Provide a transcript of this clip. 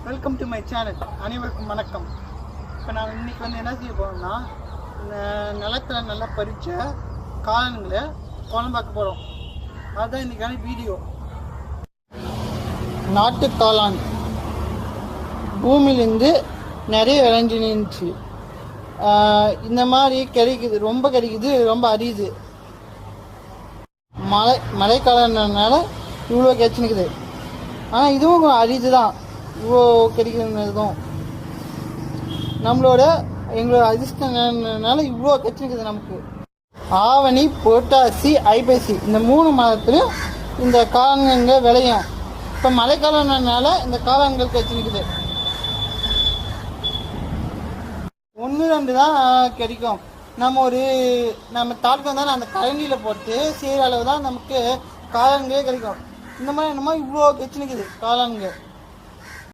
Welcome to my channel. அனைவருக்கும் வணக்கம். இப்போ நான் இன்றைக்கி என்ன செய்ய போகிறோம்னா, நிலத்தில் நல்லா பறித்த காளான்களை குழம்பாக்க போகிறோம். அதுதான் இன்றைக்கான வீடியோ. நாட்டு காளான் பூமியிலேருந்து நிறைய விளைஞ்சு நின்றுச்சு. இந்த மாதிரி கிடைக்குது, ரொம்ப கிடைக்குது, ரொம்ப அரியுது. மழைக்காலனால இவ்வளோ கிடைச்சினுக்குது. ஆனால் இதுவும் அரிது தான், இவ்வளோ கிடைக்கிறதும் எங்களோட அதிர்ஷ்டனால இவ்வளோ கிடைச்சிருக்குது நமக்கு. ஆவணி, புரட்டாசி, ஐப்பசி இந்த 3 மாதத்துலையும் இந்த காளான்கள் விளையும். இப்போ மழைக்காலனால இந்த காளான்கள் கிடைச்சிருக்குது. 1-2 தான் கிடைக்கும். நம்ம தாட்கள் தான் அந்த கரண்டியில் போட்டு செய்கிற அளவு தான் நமக்கு காளான்களே கிடைக்கும். இந்த மாதிரி இவ்வளோ கிடைச்சிருக்குது காளான்கள்.